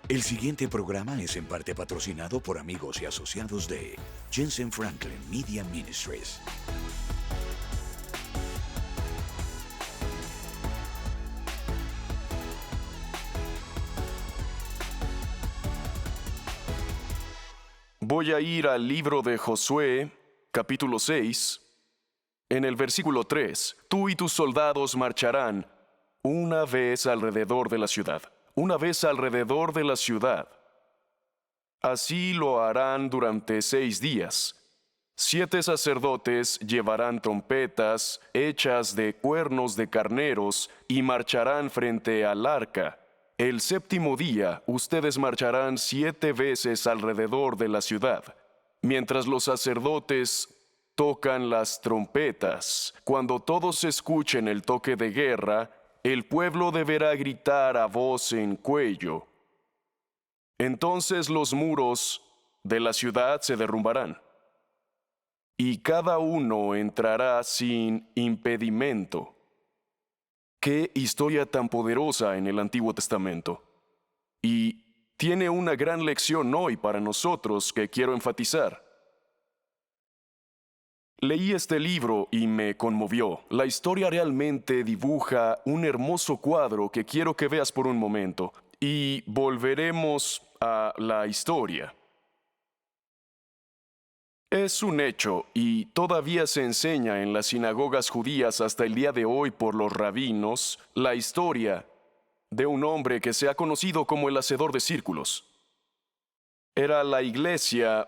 El siguiente programa es en parte patrocinado por amigos y asociados de Jensen Franklin Media Ministries. Voy a ir al libro de Josué, capítulo 6. En el versículo 3, tú y tus soldados marcharán una vez alrededor de la ciudad. Una vez alrededor de la ciudad. Así lo harán durante 6 días. 7 sacerdotes llevarán trompetas hechas de cuernos de carneros y marcharán frente al arca. El 7º día ustedes marcharán 7 veces alrededor de la ciudad, mientras los sacerdotes tocan las trompetas. Cuando todos escuchen el toque de guerra, el pueblo deberá gritar a voz en cuello. Entonces los muros de la ciudad se derrumbarán, y cada uno entrará sin impedimento. ¡Qué historia tan poderosa en el Antiguo Testamento! Y tiene una gran lección hoy para nosotros que quiero enfatizar. Leí este libro y me conmovió. La historia realmente dibuja un hermoso cuadro que quiero que veas por un momento. Y volveremos a la historia. Es un hecho, y todavía se enseña en las sinagogas judías hasta el día de hoy por los rabinos, la historia de un hombre que se ha conocido como el hacedor de círculos. Era la iglesia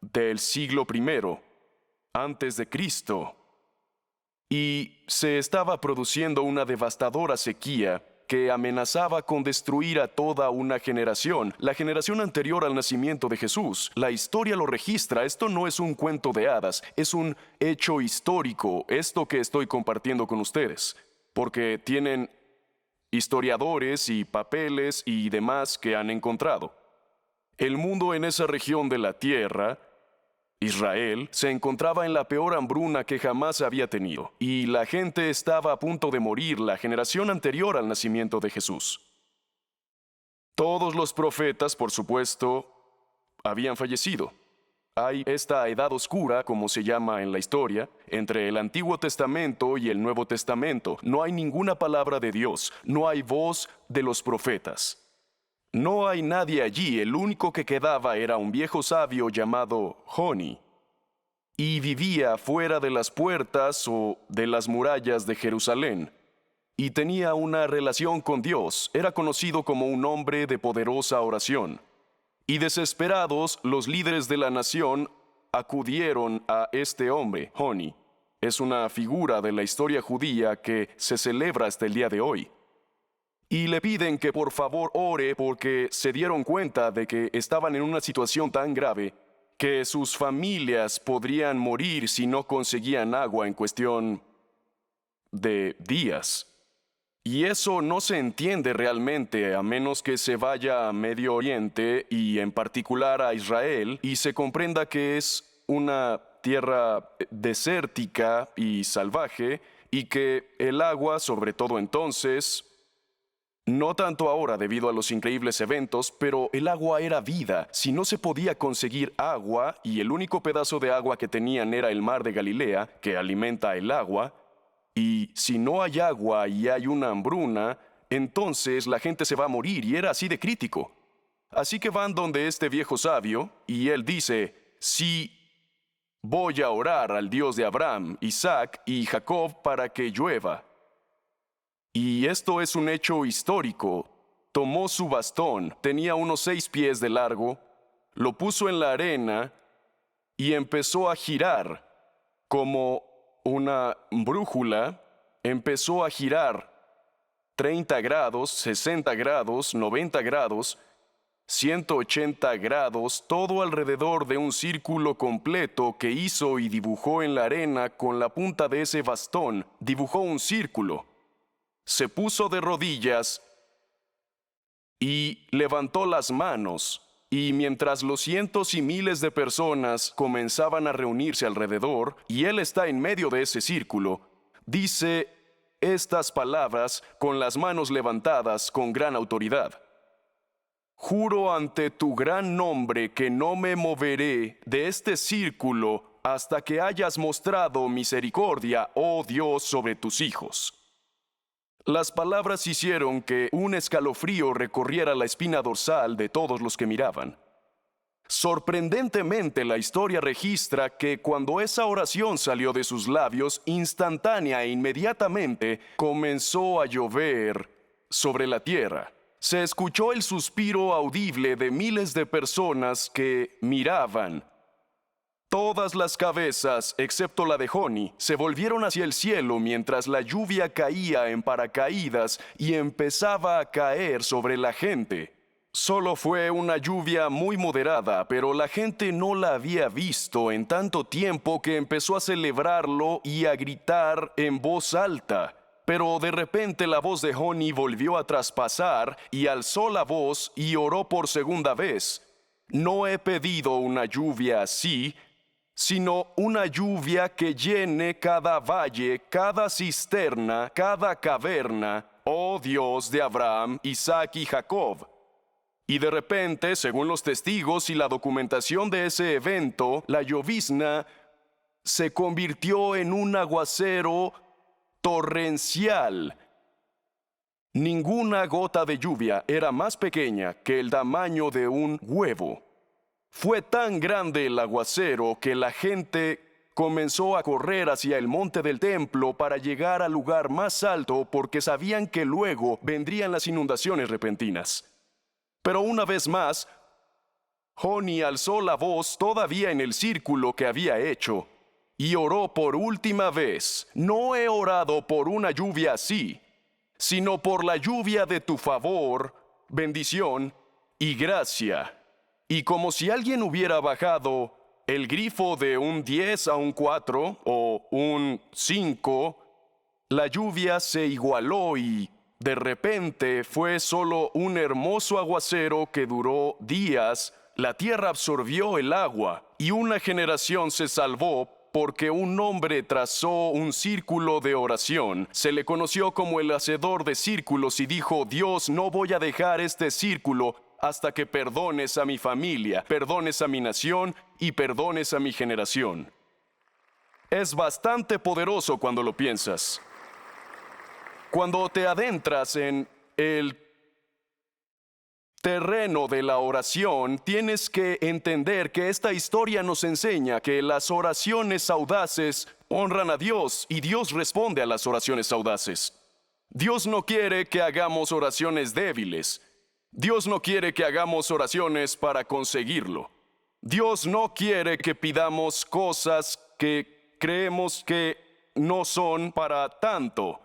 del siglo I, antes de Cristo, y se estaba produciendo una devastadora sequía que amenazaba con destruir a toda una generación, la generación anterior al nacimiento de Jesús. La historia lo registra, esto no es un cuento de hadas, es un hecho histórico, esto que estoy compartiendo con ustedes, porque tienen historiadores y papeles y demás que han encontrado. El mundo en esa región de la tierra, Israel, se encontraba en la peor hambruna que jamás había tenido, y la gente estaba a punto de morir, la generación anterior al nacimiento de Jesús. Todos los profetas, por supuesto, habían fallecido. Hay esta edad oscura, como se llama en la historia, entre el Antiguo Testamento y el Nuevo Testamento. No hay ninguna palabra de Dios, no hay voz de los profetas. No hay nadie allí, el único que quedaba era un viejo sabio llamado Joni, y vivía fuera de las puertas o de las murallas de Jerusalén, y tenía una relación con Dios, era conocido como un hombre de poderosa oración. Y desesperados, los líderes de la nación acudieron a este hombre, Joni. Es una figura de la historia judía que se celebra hasta el día de hoy. Y le piden que por favor ore porque se dieron cuenta de que estaban en una situación tan grave que sus familias podrían morir si no conseguían agua en cuestión de días. Y eso no se entiende realmente a menos que se vaya a Medio Oriente y en particular a Israel y se comprenda que es una tierra desértica y salvaje y que el agua, sobre todo entonces, no tanto ahora debido a los increíbles eventos, pero el agua era vida. Si no se podía conseguir agua y el único pedazo de agua que tenían era el mar de Galilea, que alimenta el agua, y si no hay agua y hay una hambruna, entonces la gente se va a morir y era así de crítico. Así que van donde este viejo sabio y él dice, sí, voy a orar al Dios de Abraham, Isaac y Jacob para que llueva. Y esto es un hecho histórico. Tomó su bastón, tenía unos 6 pies de largo, lo puso en la arena y empezó a girar como una brújula. Empezó a girar 30 grados, 60 grados, 90 grados, 180 grados, todo alrededor de un círculo completo que hizo y dibujó en la arena con la punta de ese bastón. Dibujó un círculo. Se puso de rodillas y levantó las manos, y mientras los cientos y miles de personas comenzaban a reunirse alrededor, y él está en medio de ese círculo, dice estas palabras con las manos levantadas con gran autoridad. juro ante tu gran nombre que no me moveré de este círculo hasta que hayas mostrado misericordia, oh Dios, sobre tus hijos. Las palabras hicieron que un escalofrío recorriera la espina dorsal de todos los que miraban. Sorprendentemente, la historia registra que cuando esa oración salió de sus labios, instantánea e inmediatamente comenzó a llover sobre la tierra. Se escuchó el suspiro audible de miles de personas que miraban. Todas las cabezas, excepto la de Joni, se volvieron hacia el cielo mientras la lluvia caía en paracaídas y empezaba a caer sobre la gente. Solo fue una lluvia muy moderada, pero la gente no la había visto en tanto tiempo que empezó a celebrarlo y a gritar en voz alta. Pero de repente la voz de Joni volvió a traspasar y alzó la voz y oró por segunda vez. No he pedido una lluvia así, sino una lluvia que llene cada valle, cada cisterna, cada caverna, oh Dios de Abraham, Isaac y Jacob. Y de repente, según los testigos y la documentación de ese evento, la llovizna se convirtió en un aguacero torrencial. Ninguna gota de lluvia era más pequeña que el tamaño de un huevo. Fue tan grande el aguacero que la gente comenzó a correr hacia el monte del templo para llegar al lugar más alto porque sabían que luego vendrían las inundaciones repentinas. Pero una vez más, Joni alzó la voz todavía en el círculo que había hecho y oró por última vez. No he orado por una lluvia así, sino por la lluvia de tu favor, bendición y gracia. Y como si alguien hubiera bajado el grifo de un 10 a un 4 o un 5, la lluvia se igualó y de repente fue solo un hermoso aguacero que duró días. La tierra absorbió el agua y una generación se salvó porque un hombre trazó un círculo de oración. Se le conoció como el hacedor de círculos y dijo: Dios, no voy a dejar este círculo hasta que perdones a mi familia, perdones a mi nación y perdones a mi generación. Es bastante poderoso cuando lo piensas. Cuando te adentras en el terreno de la oración, tienes que entender que esta historia nos enseña que las oraciones audaces honran a Dios y Dios responde a las oraciones audaces. Dios no quiere que hagamos oraciones débiles. Dios no quiere que hagamos oraciones para conseguirlo. Dios no quiere que pidamos cosas que creemos que no son para tanto.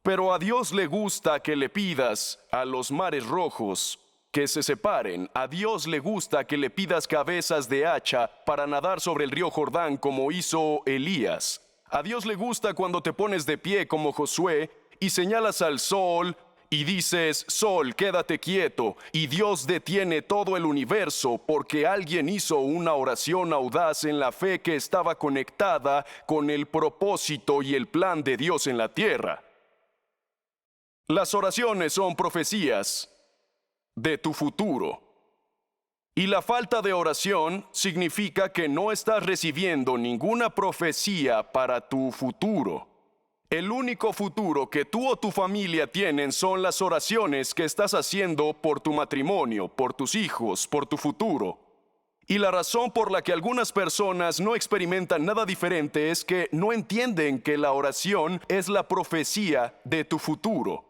Pero a Dios le gusta que le pidas a los mares rojos que se separen. A Dios le gusta que le pidas cabezas de hacha para nadar sobre el río Jordán como hizo Elías. A Dios le gusta cuando te pones de pie como Josué y señalas al sol y dices: Sol, quédate quieto, y Dios detiene todo el universo porque alguien hizo una oración audaz en la fe que estaba conectada con el propósito y el plan de Dios en la tierra. Las oraciones son profecías de tu futuro. Y la falta de oración significa que no estás recibiendo ninguna profecía para tu futuro. El único futuro que tú o tu familia tienen son las oraciones que estás haciendo por tu matrimonio, por tus hijos, por tu futuro. Y la razón por la que algunas personas no experimentan nada diferente es que no entienden que la oración es la profecía de tu futuro.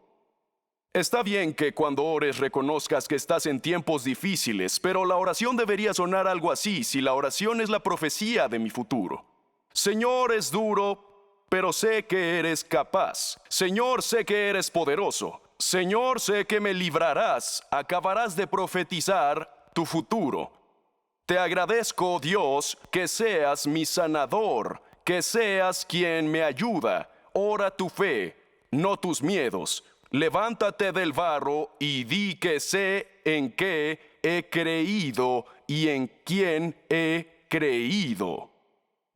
Está bien que cuando ores reconozcas que estás en tiempos difíciles, pero la oración debería sonar algo así si la oración es la profecía de mi futuro. Señor, es duro, pero sé que eres capaz. Señor, sé que eres poderoso. Señor, sé que me librarás. Acabarás de profetizar tu futuro. Te agradezco, Dios, que seas mi sanador, que seas quien me ayuda. Ora tu fe, no tus miedos. Levántate del barro y di que sé en qué he creído y en quién he creído.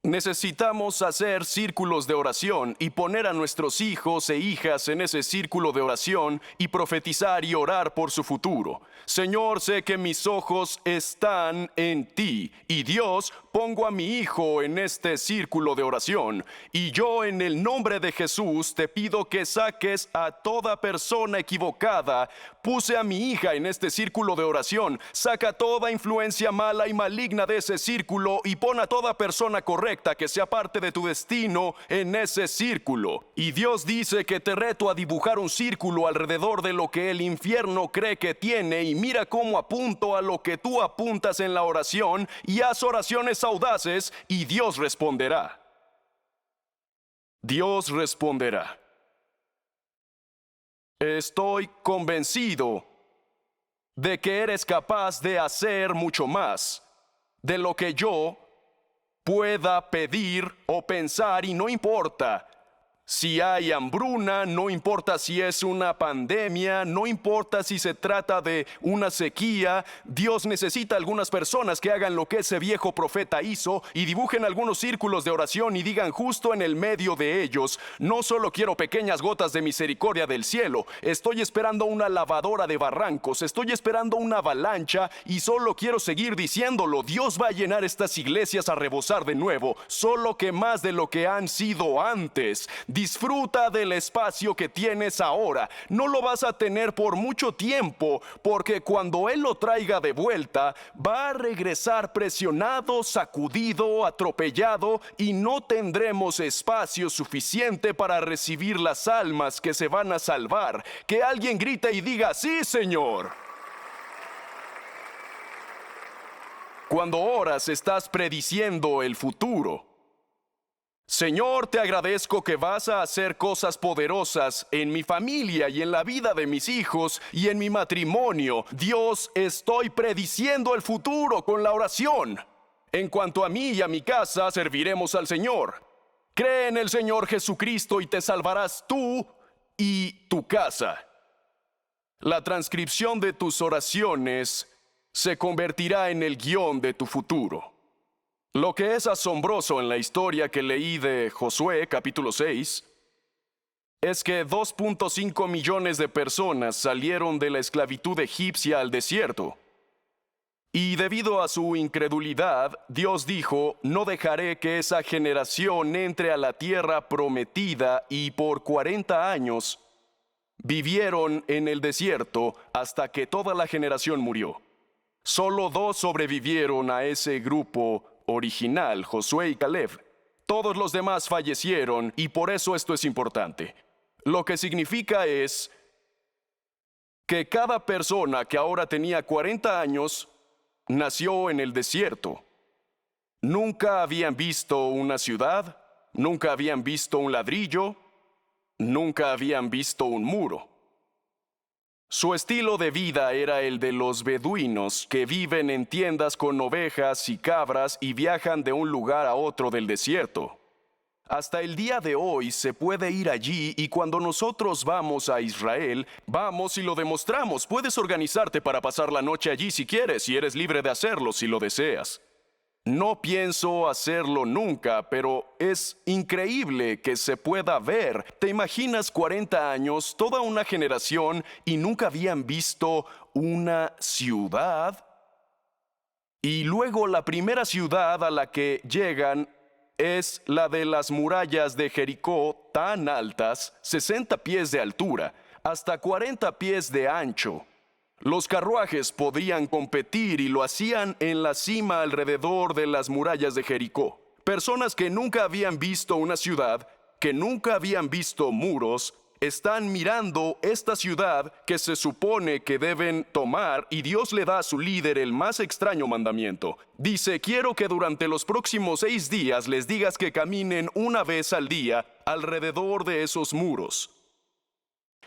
Necesitamos hacer círculos de oración y poner a nuestros hijos e hijas en ese círculo de oración y profetizar y orar por su futuro. Señor, sé que mis ojos están en ti y Dios, pongo a mi hijo en este círculo de oración y yo en el nombre de Jesús te pido que saques a toda persona equivocada. Puse a mi hija en este círculo de oración. Saca toda influencia mala y maligna de ese círculo y pon a toda persona correcta que sea parte de tu destino en ese círculo. Y Dios dice que te reto a dibujar un círculo alrededor de lo que el infierno cree que tiene y mira cómo apunto a lo que tú apuntas en la oración y haz oraciones audaces y Dios responderá. Dios responderá. Estoy convencido de que eres capaz de hacer mucho más de lo que yo pueda pedir o pensar y no importa si hay hambruna, no importa si es una pandemia, no importa si se trata de una sequía. Dios necesita algunas personas que hagan lo que ese viejo profeta hizo y dibujen algunos círculos de oración y digan justo en el medio de ellos: no solo quiero pequeñas gotas de misericordia del cielo, estoy esperando una lavadora de barrancos, estoy esperando una avalancha y solo quiero seguir diciéndolo. Dios va a llenar estas iglesias a rebosar de nuevo, solo que más de lo que han sido antes. Disfruta del espacio que tienes ahora. No lo vas a tener por mucho tiempo, porque cuando Él lo traiga de vuelta, va a regresar presionado, sacudido, atropellado, y no tendremos espacio suficiente para recibir las almas que se van a salvar. Que alguien grite y diga: sí, Señor. Cuando oras, estás prediciendo el futuro. Señor, te agradezco que vas a hacer cosas poderosas en mi familia y en la vida de mis hijos y en mi matrimonio. Dios, estoy prediciendo el futuro con la oración. En cuanto a mí y a mi casa, serviremos al Señor. Cree en el Señor Jesucristo y te salvarás tú y tu casa. La transcripción de tus oraciones se convertirá en el guión de tu futuro. Lo que es asombroso en la historia que leí de Josué, capítulo 6, es que 2.5 millones de personas salieron de la esclavitud egipcia al desierto. Y debido a su incredulidad, Dios dijo: no dejaré que esa generación entre a la tierra prometida, y por 40 años vivieron en el desierto hasta que toda la generación murió. Solo 2 sobrevivieron a ese grupo original, Josué y Caleb. Todos los demás fallecieron y por eso esto es importante. Lo que significa es que cada persona que ahora tenía 40 años nació en el desierto. Nunca habían visto una ciudad, nunca habían visto un ladrillo, nunca habían visto un muro. Su estilo de vida era el de los beduinos, que viven en tiendas con ovejas y cabras y viajan de un lugar a otro del desierto. Hasta el día de hoy se puede ir allí, y cuando nosotros vamos a Israel, vamos y lo demostramos. Puedes organizarte para pasar la noche allí si quieres, y eres libre de hacerlo si lo deseas. No pienso hacerlo nunca, pero es increíble que se pueda ver. ¿Te imaginas 40 años, toda una generación, y nunca habían visto una ciudad? Y luego la primera ciudad a la que llegan es la de las murallas de Jericó, tan altas, 60 pies de altura, hasta 40 pies de ancho. Los carruajes podían competir y lo hacían en la cima alrededor de las murallas de Jericó. Personas que nunca habían visto una ciudad, que nunca habían visto muros, están mirando esta ciudad que se supone que deben tomar, y Dios le da a su líder el más extraño mandamiento. Dice: quiero que durante los próximos 6 días les digas que caminen una vez al día alrededor de esos muros.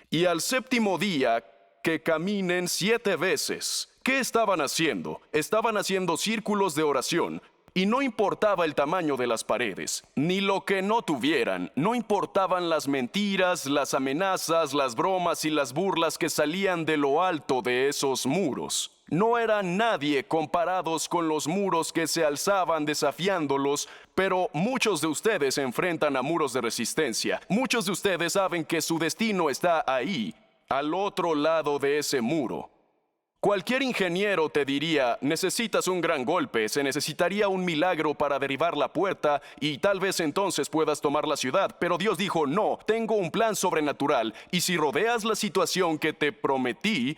Y al 7º día, que caminen 7 veces. ¿Qué estaban haciendo? Estaban haciendo círculos de oración. Y no importaba el tamaño de las paredes, ni lo que no tuvieran. No importaban las mentiras, las amenazas, las bromas y las burlas que salían de lo alto de esos muros. no eran nadie comparados con los muros que se alzaban desafiándolos, pero muchos de ustedes se enfrentan a muros de resistencia. Muchos de ustedes saben que su destino está ahí, al otro lado de ese muro. Cualquier ingeniero te diría, necesitas un gran golpe, se necesitaría un milagro para derribar la puerta y tal vez entonces puedas tomar la ciudad. Pero Dios dijo, no, tengo un plan sobrenatural y si rodeas la situación que te prometí,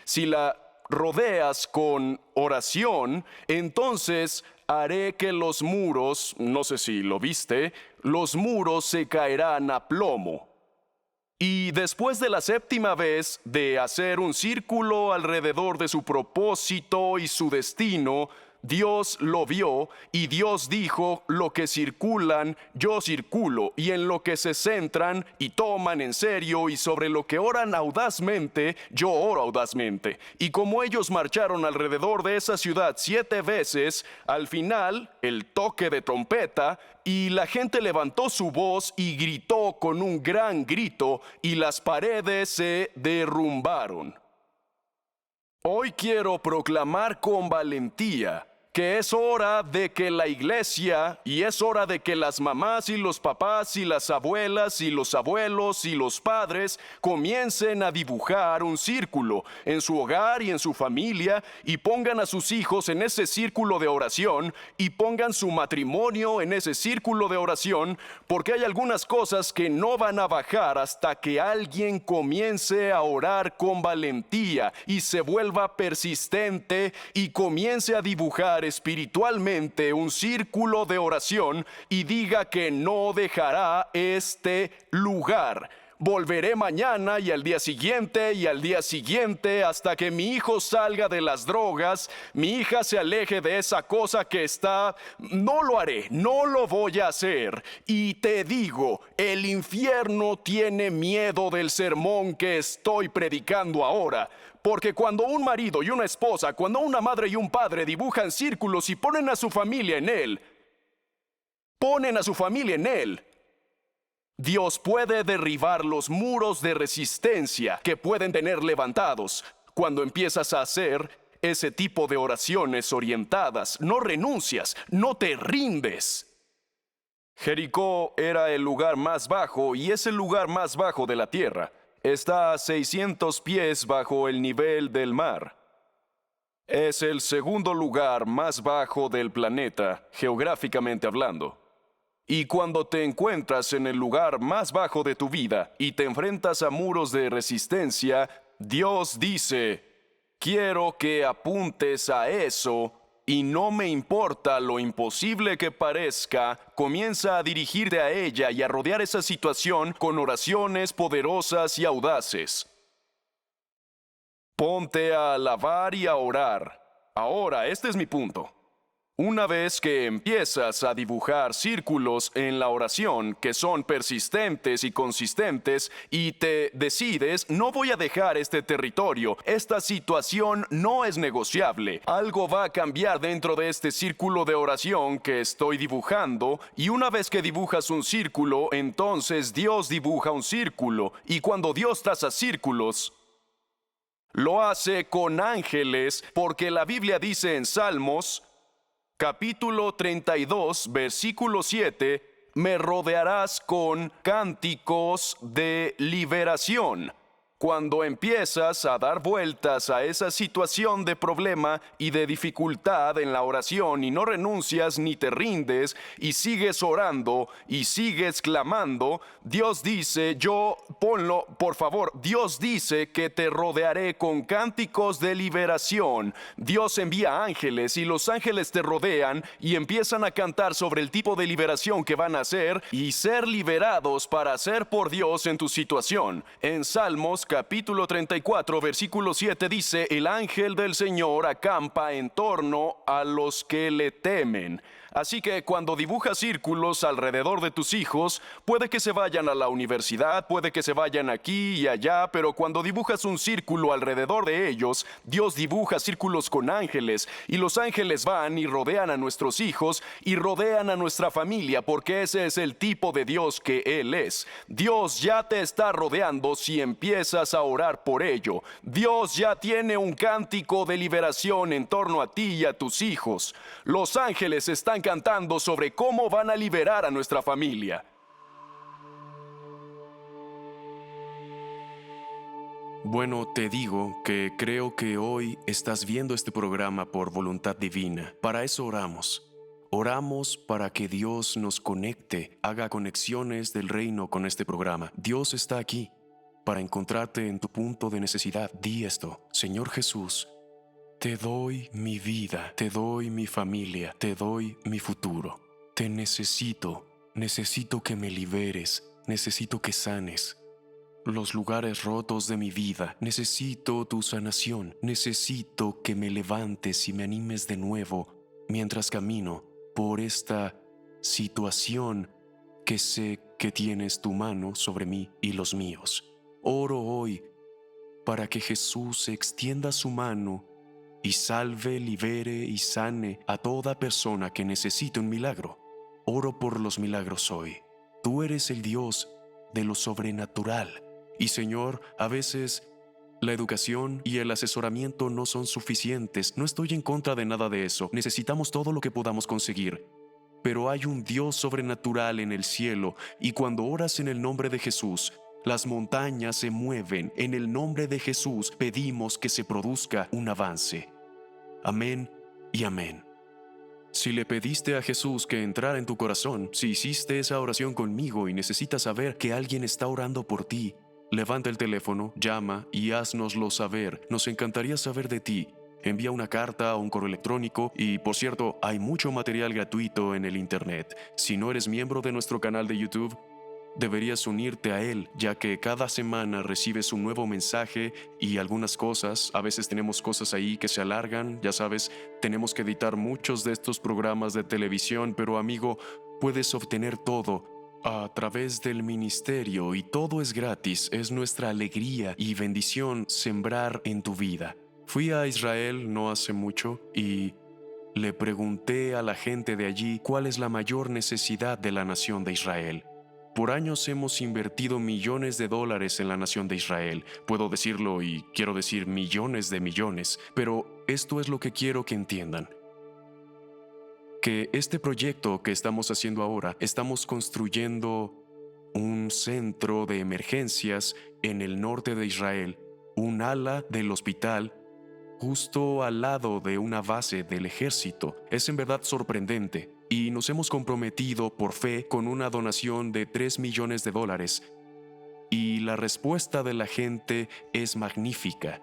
si la rodeas con oración, entonces haré que los muros, no sé si lo viste, los muros se caerán a plomo. Y después de la séptima vez de hacer un círculo alrededor de su propósito y su destino, Dios lo vio y Dios dijo, lo que circulan, yo circulo, y en lo que se centran y toman en serio y sobre lo que oran audazmente, yo oro audazmente. Y como ellos marcharon alrededor de esa ciudad 7 veces, al final, el toque de trompeta, y la gente levantó su voz y gritó con un gran grito, y las paredes se derrumbaron. Hoy quiero proclamar con valentía que es hora de que la iglesia, y es hora de que las mamás y los papás y las abuelas y los abuelos y los padres comiencen a dibujar un círculo en su hogar y en su familia y pongan a sus hijos en ese círculo de oración y pongan su matrimonio en ese círculo de oración, porque hay algunas cosas que no van a bajar hasta que alguien comience a orar con valentía y se vuelva persistente y comience a dibujar espiritualmente un círculo de oración y diga que no dejará este lugar. Volveré mañana y al día siguiente y al día siguiente hasta que mi hijo salga de las drogas, mi hija se aleje de esa cosa que está. No lo haré, no lo voy a hacer. Y te digo, el infierno tiene miedo del sermón que estoy predicando ahora. Porque cuando un marido y una esposa, cuando una madre y un padre dibujan círculos y ponen a su familia en él, Dios puede derribar los muros de resistencia que pueden tener levantados cuando empiezas a hacer ese tipo de oraciones orientadas. No renuncias, no te rindes. Jericó era el lugar más bajo y es el lugar más bajo de la tierra. Está a 600 pies bajo el nivel del mar. Es el segundo lugar más bajo del planeta, geográficamente hablando. Y cuando te encuentras en el lugar más bajo de tu vida y te enfrentas a muros de resistencia, Dios dice, quiero que apuntes a eso y no me importa lo imposible que parezca, comienza a dirigirte a ella y a rodear esa situación con oraciones poderosas y audaces. Ponte a alabar y a orar. Ahora, este es mi punto. Una vez que empiezas a dibujar círculos en la oración que son persistentes y consistentes y te decides, no voy a dejar este territorio, esta situación no es negociable, algo va a cambiar dentro de este círculo de oración que estoy dibujando y una vez que dibujas un círculo, entonces Dios dibuja un círculo y cuando Dios traza círculos, lo hace con ángeles porque la Biblia dice en Salmos, capítulo 32, versículo 7, me rodearás con cánticos de liberación. Cuando empiezas a dar vueltas a esa situación de problema y de dificultad en la oración y no renuncias ni te rindes y sigues orando y sigues clamando, Dios dice, ponlo, por favor, Dios dice que te rodearé con cánticos de liberación. Dios envía ángeles y los ángeles te rodean y empiezan a cantar sobre el tipo de liberación que van a hacer y ser liberados para hacer por Dios en tu situación. En Salmos capítulo 34, versículo 7 dice, el ángel del Señor acampa en torno a los que le temen, Así que cuando dibujas círculos alrededor de tus hijos, puede que se vayan a la universidad, puede que se vayan aquí y allá, pero cuando dibujas un círculo alrededor de ellos, Dios dibuja círculos con ángeles, y los ángeles van y rodean a nuestros hijos y rodean a nuestra familia, porque ese es el tipo de Dios que Él es. Dios ya te está rodeando si empiezas a orar por ello. Dios ya tiene un cántico de liberación en torno a ti y a tus hijos. Los ángeles están cantando sobre cómo van a liberar a nuestra familia. Bueno, te digo que creo que hoy estás viendo este programa por voluntad divina. Para eso oramos. Oramos para que Dios nos conecte, haga conexiones del reino con este programa. Dios está aquí para encontrarte en tu punto de necesidad. Di esto: Señor Jesús, te doy mi vida, te doy mi familia, te doy mi futuro. Te necesito, necesito que me liberes, necesito que sanes los lugares rotos de mi vida. Necesito tu sanación, necesito que me levantes y me animes de nuevo mientras camino por esta situación que sé que tienes tu mano sobre mí y los míos. Oro hoy para que Jesús extienda su mano y salve, libere y sane a toda persona que necesite un milagro. Oro por los milagros hoy. Tú eres el Dios de lo sobrenatural. Y Señor, a veces la educación y el asesoramiento no son suficientes. No estoy en contra de nada de eso. Necesitamos todo lo que podamos conseguir. Pero hay un Dios sobrenatural en el cielo, y cuando oras en el nombre de Jesús, las montañas se mueven. En el nombre de Jesús pedimos que se produzca un avance. Amén y amén. Si le pediste a Jesús que entrara en tu corazón, si hiciste esa oración conmigo y necesitas saber que alguien está orando por ti, levanta el teléfono, llama y haznoslo saber. Nos encantaría saber de ti. Envía una carta o un correo electrónico, y por cierto, hay mucho material gratuito en el internet. Si no eres miembro de nuestro canal de YouTube, deberías unirte a él, ya que cada semana recibes un nuevo mensaje y algunas cosas. A veces tenemos cosas ahí que se alargan, ya sabes, tenemos que editar muchos de estos programas de televisión, pero amigo, puedes obtener todo a través del ministerio y todo es gratis. Es nuestra alegría y bendición sembrar en tu vida. Fui a Israel no hace mucho y le pregunté a la gente de allí cuál es la mayor necesidad de la nación de Israel. Por años hemos invertido millones de dólares en la nación de Israel. Puedo decirlo y quiero decir millones de millones, pero esto es lo que quiero que entiendan. Que este proyecto que estamos haciendo ahora, estamos construyendo un centro de emergencias en el norte de Israel, un ala del hospital justo al lado de una base del ejército. Es en verdad sorprendente. Y nos hemos comprometido por fe con una donación de $3 millones. Y la respuesta de la gente es magnífica.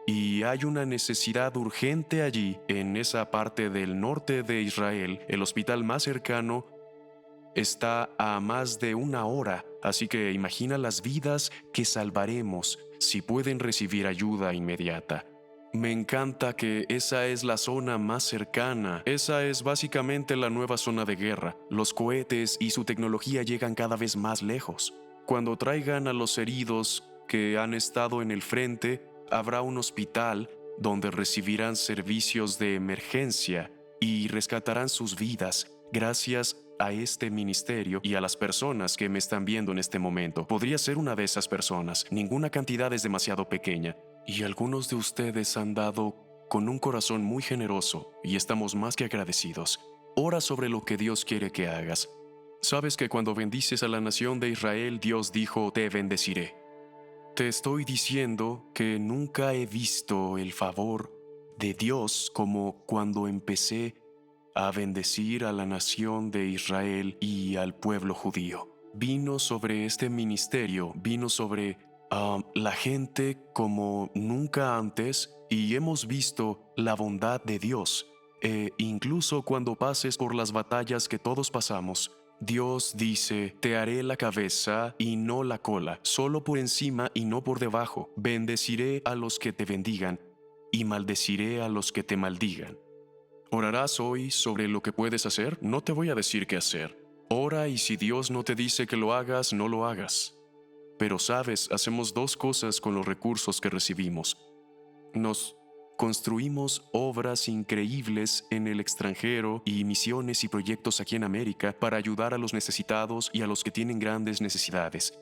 Y hay una necesidad urgente allí, en esa parte del norte de Israel. El hospital más cercano está a más de 1 hora, así que imagina las vidas que salvaremos si pueden recibir ayuda inmediata. Me encanta que esa es la zona más cercana. Esa es básicamente la nueva zona de guerra. Los cohetes y su tecnología llegan cada vez más lejos. Cuando traigan a los heridos que han estado en el frente, habrá un hospital donde recibirán servicios de emergencia y rescatarán sus vidas gracias a este ministerio y a las personas que me están viendo en este momento. Podría ser una de esas personas. Ninguna cantidad es demasiado pequeña. Y algunos de ustedes han dado con un corazón muy generoso y estamos más que agradecidos. Ora sobre lo que Dios quiere que hagas. Sabes que cuando bendices a la nación de Israel, Dios dijo: te bendeciré. Te estoy diciendo que nunca he visto el favor de Dios como cuando empecé a bendecir a la nación de Israel y al pueblo judío. Vino sobre este ministerio, vino sobre la gente como nunca antes, y hemos visto la bondad de Dios. Incluso cuando pases por las batallas que todos pasamos, Dios dice: te haré la cabeza y no la cola, solo por encima y no por debajo. Bendeciré a los que te bendigan y maldeciré a los que te maldigan. ¿Orarás hoy sobre lo que puedes hacer? No te voy a decir qué hacer. Ora y si Dios no te dice que lo hagas, no lo hagas. Pero sabes, hacemos dos cosas con los recursos que recibimos. Nos construimos obras increíbles en el extranjero y misiones y proyectos aquí en América para ayudar a los necesitados y a los que tienen grandes necesidades.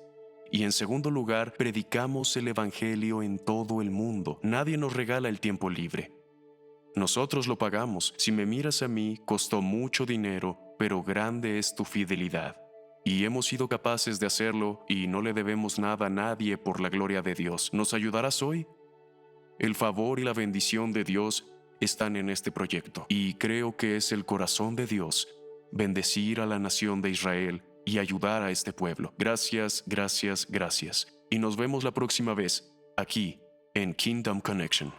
Y en segundo lugar, predicamos el Evangelio en todo el mundo. Nadie nos regala el tiempo libre. Nosotros lo pagamos. Si me miras a mí, costó mucho dinero, pero grande es tu fidelidad. Y hemos sido capaces de hacerlo y no le debemos nada a nadie por la gloria de Dios. ¿Nos ayudarás hoy? El favor y la bendición de Dios están en este proyecto. Y creo que es el corazón de Dios bendecir a la nación de Israel y ayudar a este pueblo. Gracias, gracias, gracias. Y nos vemos la próxima vez, aquí, en Kingdom Connection.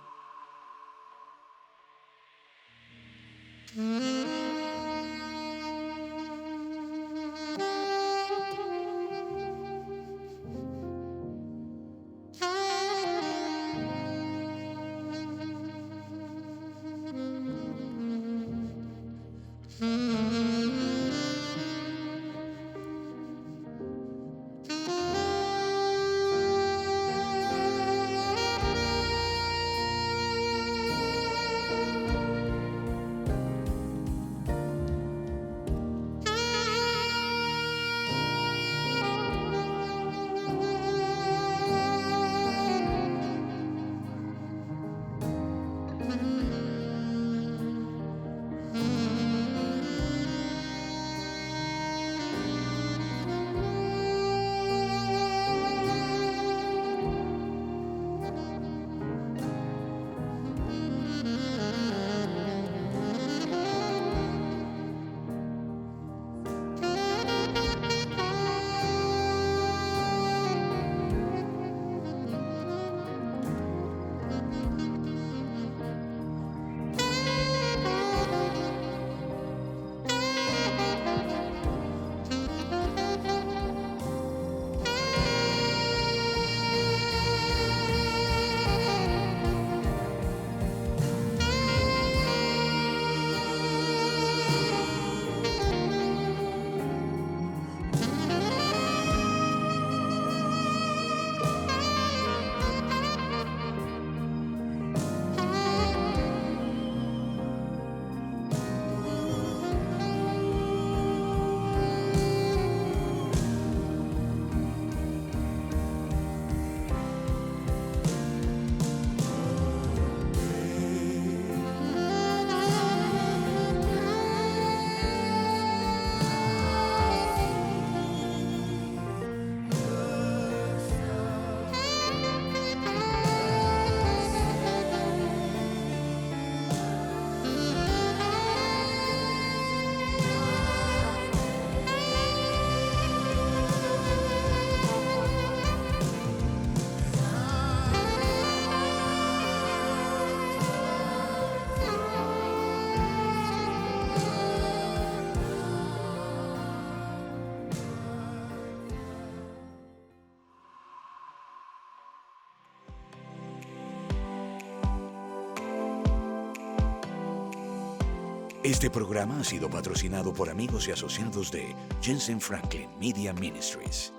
Este programa ha sido patrocinado por amigos y asociados de Jensen Franklin Media Ministries.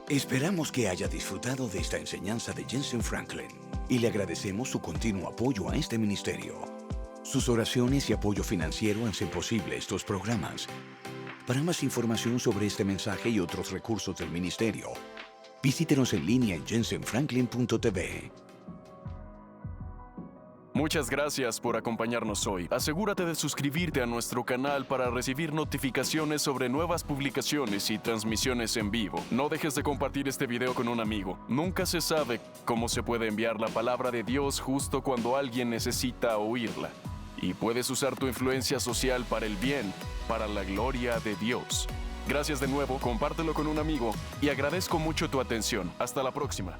Esperamos que haya disfrutado de esta enseñanza de Jensen Franklin y le agradecemos su continuo apoyo a este ministerio. Sus oraciones y apoyo financiero hacen posible estos programas. Para más información sobre este mensaje y otros recursos del ministerio, visítenos en línea en jensenfranklin.tv. Muchas gracias por acompañarnos hoy. Asegúrate de suscribirte a nuestro canal para recibir notificaciones sobre nuevas publicaciones y transmisiones en vivo. No dejes de compartir este video con un amigo. Nunca se sabe cómo se puede enviar la palabra de Dios justo cuando alguien necesita oírla. Y puedes usar tu influencia social para el bien, para la gloria de Dios. Gracias de nuevo, compártelo con un amigo y agradezco mucho tu atención. Hasta la próxima.